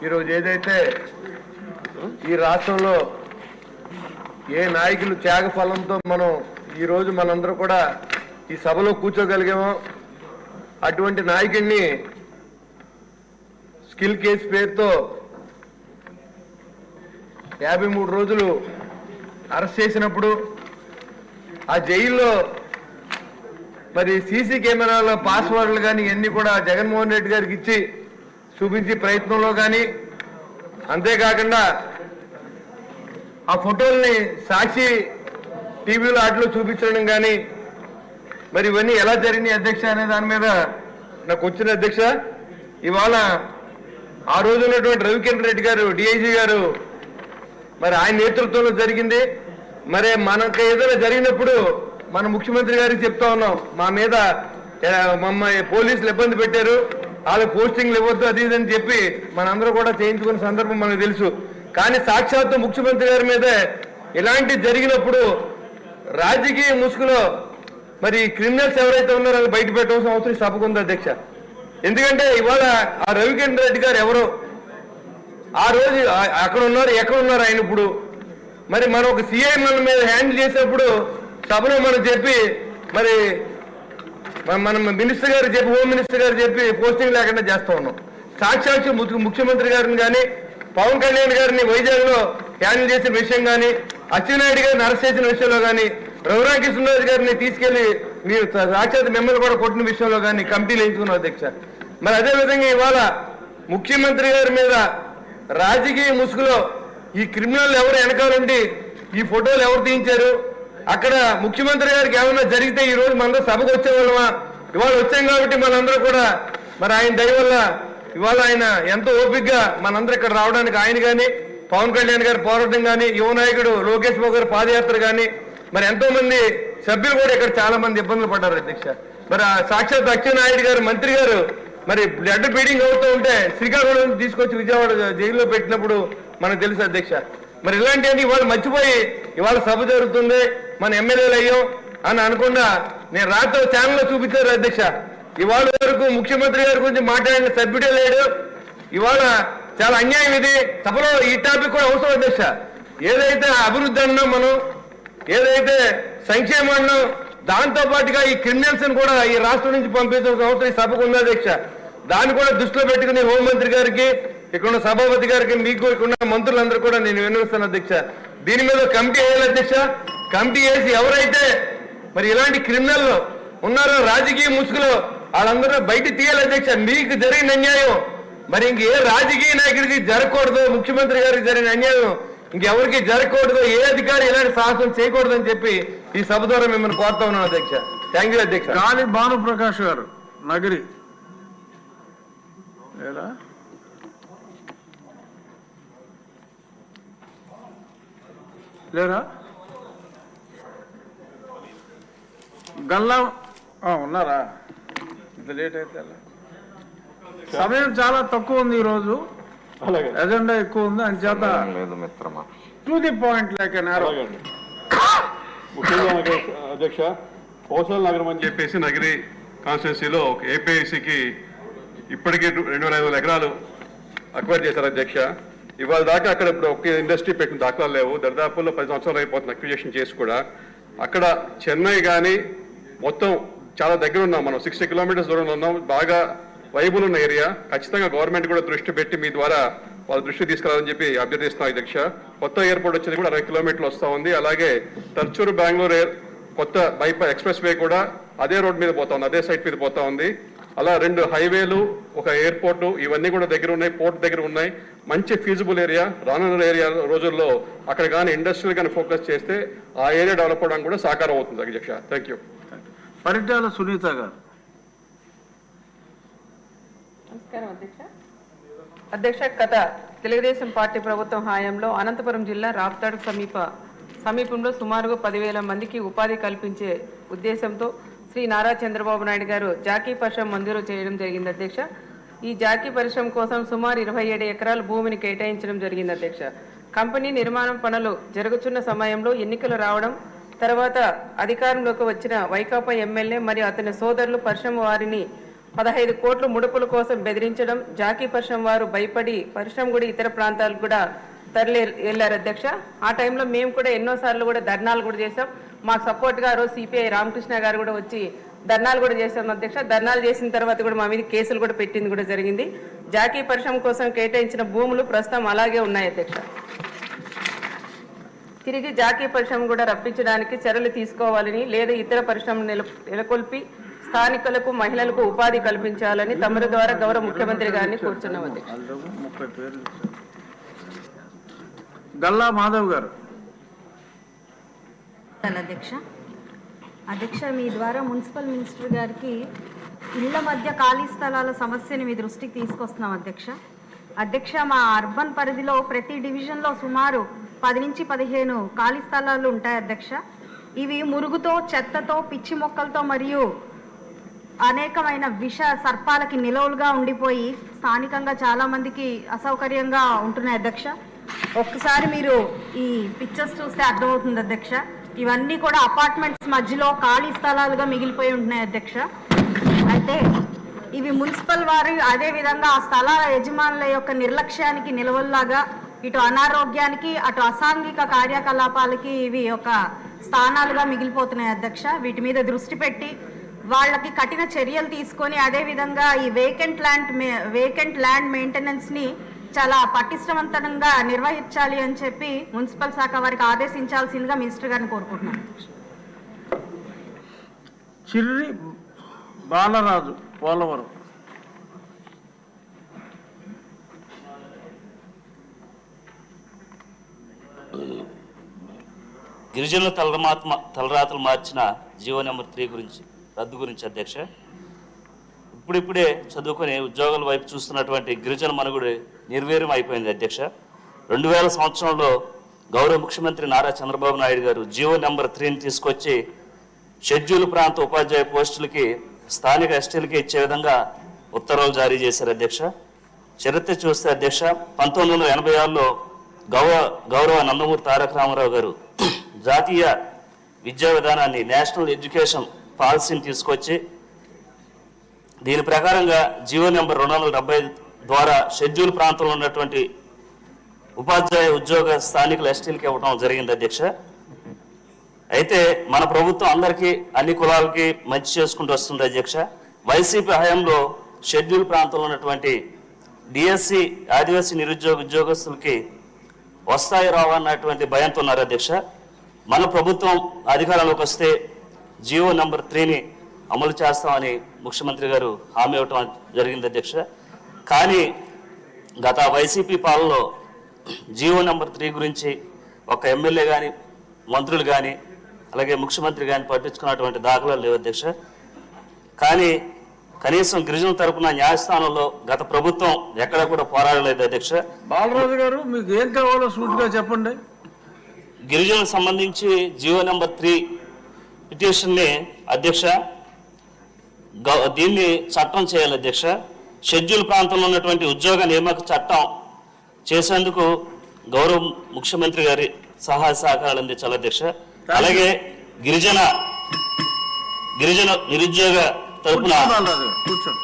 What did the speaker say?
ఈరోజు ఏదైతే ఈ రాష్ట్రంలో ఏ నాయకులు త్యాగ ఫలంతో మనం ఈరోజు మనందరూ కూడా ఈ సభలో కూర్చోగలిగామో అటువంటి నాయకుడిని స్కిల్ కేసు పేరుతో 53 రోజులు అరెస్ట్ చేసినప్పుడు ఆ జైల్లో మరి సీసీ కెమెరాల పాస్వర్డ్లు కానీ ఇవన్నీ కూడా జగన్మోహన్ రెడ్డి గారికి ఇచ్చి చూపించే ప్రయత్నంలో కానీ, అంతేకాకుండా ఆ ఫోటోల్ని సాక్షి టీవీలో వాటిలో చూపించడం కానీ, మరి ఇవన్నీ ఎలా జరిగినాయి అధ్యక్ష అనే దాని మీద నాకు వచ్చిన అధ్యక్ష, ఇవాళ ఆ రోజు ఉన్నటువంటి రవికిరణ్ రెడ్డి గారు డిఐజీ గారు మరి ఆయన నేతృత్వంలో జరిగింది. మరి మనకు ఏదైనా జరిగినప్పుడు మన ముఖ్యమంత్రి గారికి చెప్తా ఉన్నాం, మా మీద మమ్మల్ని పోలీసులు ఇబ్బంది పెట్టారు, వాళ్ళకి పోస్టింగ్లు ఇవ్వద్దు అది ఇదని చెప్పి మనందరూ కూడా చేయించుకున్న సందర్భం మనకు తెలుసు. కానీ సాక్షాత్తు ముఖ్యమంత్రి గారి మీదే ఇలాంటి జరిగినప్పుడు రాజకీయ ముసుగులో మరి క్రిమినల్స్ ఎవరైతే ఉన్నారో అది బయట పెట్టవలసిన అవసరం సభకు ఉంది అధ్యక్ష. ఎందుకంటే ఇవాళ ఆ రవికిరణ్ రెడ్డి గారు ఎవరో ఆ రోజు అక్కడ ఉన్నారు, ఎక్కడ ఉన్నారు ఆయన ఇప్పుడు, మరి మనం ఒక సిఐ మన మీద హ్యాండిల్ చేసేప్పుడు సభలో మనం చెప్పి మరి మనం మినిస్టర్ గారు చెప్పి హోమ్ మినిస్టర్ గారు చెప్పి పోస్టింగ్ లేకుండా చేస్తా ఉన్నాం. సాక్షాత్తు ముఖ్యమంత్రి గారిని కానీ పవన్ కళ్యాణ్ గారిని వైజాగ్ లో హ్యాండిల్ చేసిన విషయం కానీ, అచ్చెన్నాయుడు గారిని అరెస్ట్ చేసిన విషయంలో కానీ, రఘురామకృష్ణరాజు గారిని తీసుకెళ్లి మీరు సాక్షాత్ మిమ్మల్ని కూడా కొట్టిన విషయంలో కానీ కమిటీలు వేయించుకున్నాం అధ్యక్ష. మరి అదేవిధంగా ఇవాళ ముఖ్యమంత్రి గారి మీద రాజకీయ ముసుగులో ఈ క్రిమినల్ ఎవరు వెనకాలండి, ఈ ఫోటోలు ఎవరు తీయించారు, అక్కడ ముఖ్యమంత్రి గారికి ఏమన్నా జరిగితే ఈ రోజు మనందరూ సభకు వచ్చేవాళ్ళమా? ఇవాళ వచ్చాం కాబట్టి మనందరూ కూడా మరి ఆయన దయ వల్ల ఇవాళ ఆయన ఎంతో ఓపికగా మనందరూ ఇక్కడ రావడానికి ఆయన కానీ, పవన్ కళ్యాణ్ గారి పోరాటం కానీ, యువ నాయకుడు లోకేష్ బాబు గారి పాదయాత్ర కానీ, మరి ఎంతో మంది సభ్యులు కూడా ఇక్కడ చాలా మంది ఇబ్బందులు పడ్డారు అధ్యక్ష. మరి సాక్షాత్ అచ్చెన్నాయుడు గారు మంత్రి గారు మరి బ్లడ్ ఫీడింగ్ అవుతూ ఉంటే శ్రీకాకుళం తీసుకొచ్చి విజయవాడ జైల్లో పెట్టినప్పుడు మనకు తెలుసు అధ్యక్ష. మరి ఇలాంటివన్నీ ఇవాళ మర్చిపోయి ఇవాళ సభ జరుగుతుంది, మన ఎమ్మెల్యేలు అయ్యాం అని అనుకున్నా నేను రాత్రి ఛానల్లో చూపించారు అధ్యక్ష. ఇవాళ వరకు ముఖ్యమంత్రి గారి గురించి మాట్లాడిన సభ్యుడే లేడు. ఇవాళ చాలా అన్యాయం ఇది. సభలో ఈ టాపిక్ కూడా అవసరం అధ్యక్ష. ఏదైతే అభివృద్ధి అన్నాం మనం, ఏదైతే సంక్షేమం అన్నాం, దాంతో పాటుగా ఈ క్రిమినల్స్ కూడా ఈ రాష్ట్రం నుంచి పంపించాల్సిన అవసరం ఈ సభకు ఉంది అధ్యక్ష. దాన్ని కూడా దృష్టిలో పెట్టుకుని హోంమంత్రి గారికి, ఇక్కడ సభాపతి గారికి, మీకు ఇక్కడ మంత్రులందరూ కూడా నేను విన్నవిస్తాను అధ్యక్ష. దీని మీద కమిటీ వేయాలి అధ్యక్ష. కమిటీ వేసి ఎవరైతే మరి ఇలాంటి క్రిమినల్ ఉన్నారో రాజకీయ ముసుగులో వాళ్ళందరూ బయట తీయాలి అధ్యక్ష. మీకు జరిగిన అన్యాయం మరి ఇంకే రాజకీయ నాయకుడికి జరగకూడదు, ముఖ్యమంత్రి గారికి జరిగిన అన్యాయం ఇంకెవరికి జరగకూడదు, ఏ అధికారి ఇలాంటి సాహసం చేయకూడదు అని చెప్పి ఈ సభ ద్వారా మిమ్మల్ని కోరుతా ఉన్నాను అధ్యక్ష. థ్యాంక్ యూ అధ్యక్ష. గాలి భానుప్రకాష్ గారు నగరి లేరా? గల్లా ఉన్నారా? ఇంత లేట్ అయితే సమయం చాలా తక్కువ ఉంది ఈరోజు, ఎజెండా ఎక్కువ ఉంది అని చేత టు ది పాయింట్ లేక ముఖ్యంగా అధ్యక్ష కౌశల్ నగరం అని చెప్పేసి నగరి కాన్స్టిట్యున్సీలో ఏపీఐసికి ఇప్పటికే 2500 ఎకరాలు అక్వైర్ చేశారు అధ్యక్ష. ఇవాళ దాకా అక్కడ ఇప్పుడు ఒక ఇండస్ట్రీ పెట్టిన దాఖలాలు లేవు. దరిదాపుల్లో 10 సంవత్సరాలు అయిపోతుంది అక్విజిషన్ చేసి కూడా. అక్కడ చెన్నై కానీ మొత్తం చాలా దగ్గర ఉన్నాం మనం, 60 కిలోమీటర్స్ దూరంలో ఉన్నాం. బాగా వైబుల్ ఉన్న ఏరియా. ఖచ్చితంగా గవర్నమెంట్ కూడా దృష్టి పెట్టి మీ ద్వారా వాళ్ళ దృష్టి తీసుకురావాలని చెప్పి అభ్యర్థిస్తున్నాం అధ్యక్ష. కొత్త ఎయిర్పోర్ట్ వచ్చేది కూడా 60 కిలోమీటర్లు వస్తూ ఉంది. అలాగే తర్చూరు బెంగళూరు కొత్త బైపాస్ ఎక్స్ప్రెస్ వే కూడా అదే రోడ్ మీద పోతా ఉంది, అదే సైట్ మీద పోతా ఉంది. అలా 2 హైవేలు, ఒక ఎయిర్పోర్టు, ఇవన్నీ కూడా దగ్గర ఉన్నాయి, పోర్ట్ దగ్గర ఉన్నాయి. మంచి ఫీజిబుల్ ఏరియా. రానున్న ఏరియా రోజుల్లో అక్కడ కానీ ఇండస్ట్రియల్ కానీ ఫోకస్ చేస్తే ఆ ఏరియా డెవలప్ అవడానికి కూడా సహకారం అవుతుంది అధ్యక్ష. Thank you. పరిటాల సునీత గారు. నమస్కారం అధ్యక్ష. అధ్యక్ష, గత తెలుగుదేశం పార్టీ ప్రభుత్వం హయాంలో అనంతపురం జిల్లా రాప్తాడు సమీపంలో సుమారుగా 10,000 మందికి ఉపాధి కల్పించే ఉద్దేశంతో శ్రీ నారా చంద్రబాబు నాయుడు గారు జాకీ పరిశ్రమ మంజూరు చేయడం జరిగింది అధ్యక్ష. ఈ జాకీ పరిశ్రమ కోసం సుమారు 27 ఎకరాల భూమిని కేటాయించడం జరిగింది అధ్యక్ష. కంపెనీ నిర్మాణం పనులు జరుగుతున్న సమయంలో ఎన్నికలు రావడం, తర్వాత అధికారంలోకి వచ్చిన వైకాపా ఎమ్మెల్యే మరియు అతని సోదరులు పరిశ్రమ వారిని 15 కోట్లు ముడుపుల కోసం బెదిరించడం, జాకీ పరిశ్రమ వారు భయపడి పరిశ్రమ కూడా ఇతర ప్రాంతాలకు కూడా తరలి వెళ్ళారు అధ్యక్ష. ఆ టైంలో మేము కూడా ఎన్నోసార్లు కూడా ధర్నాలు కూడా చేసాం. మాకు సపోర్ట్గా ఆ రోజు సిపిఐ రామకృష్ణ గారు కూడా వచ్చి ధర్నాలు కూడా చేశాం అధ్యక్ష. ధర్నాలు చేసిన తర్వాత కూడా మా మీద కేసులు కూడా పెట్టింది కూడా జరిగింది. జాకీ పరిశ్రమ కోసం కేటాయించిన భూములు ప్రస్తుతం అలాగే ఉన్నాయి అధ్యక్ష. తిరిగి జాకీ పరిశ్రమ కూడా రప్పించడానికి చర్యలు తీసుకోవాలని, లేదా ఇతర పరిశ్రమలు నెలకొల్పి స్థానికులకు మహిళలకు ఉపాధి కల్పించాలని తమరి ద్వారా గౌరవ ముఖ్యమంత్రి గారిని కోరుచున్నాం అధ్యక్ష. 30 పేర్లు. గల్లా మాధవ్ గారు. అధ్యక్ష, మీ ద్వారా మున్సిపల్ మినిస్టర్ గారికి ఇళ్ల మధ్య ఖాళీ స్థలాల సమస్యని మీ దృష్టికి తీసుకొస్తున్నాం అధ్యక్ష. మా అర్బన్ పరిధిలో ప్రతి డివిజన్లో సుమారు 10 నుంచి 15 ఖాళీ స్థలాలు ఉంటాయి అధ్యక్ష. ఇవి మురుగుతో, చెత్తతో, పిచ్చి మొక్కలతో మరియు అనేకమైన విష సర్పాలకి నిలవులుగా ఉండిపోయి స్థానికంగా చాలా మందికి అసౌకర్యంగా ఉంటున్నాయి అధ్యక్ష. ఒక్కసారి మీరు ఈ పిక్చర్స్ చూస్తే అర్థమవుతుంది అధ్యక్ష. ఇవన్నీ కూడా అపార్ట్మెంట్స్ మధ్యలో ఖాళీ స్థలాలుగా మిగిలిపోయి ఉంటున్నాయి అధ్యక్ష. అయితే ఇవి మున్సిపల్ వారు అదే విధంగా ఆ స్థలాల యజమానుల యొక్క నిర్లక్ష్యానికి నిలవల్లాగా ఇటు అనారోగ్యానికి అటు అసాంఘిక కార్యకలాపాలకి ఇవి ఒక స్థానాలుగా మిగిలిపోతున్నాయి అధ్యక్ష. వీటి మీద దృష్టి పెట్టి వాళ్ళకి కఠిన చర్యలు తీసుకొని అదేవిధంగా ఈ వేకెంట్ ల్యాండ్ మెయింటెనెన్స్ని చాలా పటిష్టవంతంగా నిర్వహించాలి అని చెప్పి మున్సిపల్ శాఖ వారికి ఆదేశించాల్సిందిగా మినిస్టర్ గారిని కోరుకుంటున్నాను. చిర్రి బాలరాజు, పోలవరం. గిరిజనుల తలరాతలు మార్చిన జీవో నెంబర్ 3 రద్దు గురించి అధ్యక్ష. ఇప్పుడిప్పుడే చదువుకొని ఉద్యోగాల వైపు చూస్తున్నటువంటి గిరిజన మనుగుడు నిర్వీర్యం అయిపోయింది అధ్యక్ష. 2000 సంవత్సరంలో గౌరవ ముఖ్యమంత్రి నారా చంద్రబాబు నాయుడు గారు జీవో నెంబర్ 3ని తీసుకొచ్చి షెడ్యూల్ ప్రాంత ఉపాధ్యాయ పోస్టులకి స్థానిక ఎస్టీలకి ఇచ్చే విధంగా ఉత్తర్వులు జారీ చేశారు అధ్యక్ష. చరిత్ర చూస్తే అధ్యక్ష, 1986లో గౌరవ నందమూరి తారక రామారావు గారు జాతీయ విద్యా విధానాన్ని, నేషనల్ ఎడ్యుకేషన్ పాలసీని తీసుకొచ్చి దీని ప్రకారంగా జీవో నెంబర్ 275 ద్వారా షెడ్యూల్ ప్రాంతంలో ఉన్నటువంటి ఉపాధ్యాయ ఉద్యోగ స్థానికుల ఎస్టీలకి ఇవ్వడం జరిగింది అధ్యక్ష. అయితే మన ప్రభుత్వం అందరికీ, అన్ని కులాలకి మంచి చేసుకుంటూ వస్తుంది అధ్యక్ష. వైసీపీ హయాంలో షెడ్యూల్ ప్రాంతంలో ఉన్నటువంటి డిఎస్సి ఆదివాసీ నిరుద్యోగ ఉద్యోగస్తులకి వస్తాయి రావన్నటువంటి భయంతో ఉన్నారు అధ్యక్ష. మన ప్రభుత్వం అధికారంలోకి వస్తే జీవో నెంబర్ 3ని అమలు చేస్తామని ముఖ్యమంత్రి గారు హామీ ఇవ్వటం జరిగింది అధ్యక్ష. కానీ గత వైసీపీ పాలనలో జీవో నెంబర్ 3 గురించి ఒక ఎమ్మెల్యే కానీ, మంత్రులు కానీ, అలాగే ముఖ్యమంత్రి కానీ పట్టించుకున్నటువంటి దాఖలాలు లేవు అధ్యక్ష. కానీ కనీసం గిరిజనుల తరపున న్యాయస్థానంలో గత ప్రభుత్వం ఎక్కడ కూడా పోరాడలేదు అధ్యక్ష. బాలరాజు గారు, మీకు ఏం కావాలో సూటిగా చెప్పండి. గిరిజనులకు సంబంధించి జీవో నెంబర్ 3 పిటిషన్ని అధ్యక్ష, దీన్ని చట్టం చేయాలి అధ్యక్ష. షెడ్యూల్ ప్రాంతంలో ఉన్నటువంటి ఉద్యోగ నియామక చట్టం చేసేందుకు గౌరవ ముఖ్యమంత్రి గారి సహాయ సహకారాలు అందించాలి అధ్యక్ష. అలాగే గిరిజన నిరుద్యోగ తరపున కూర్చోండి.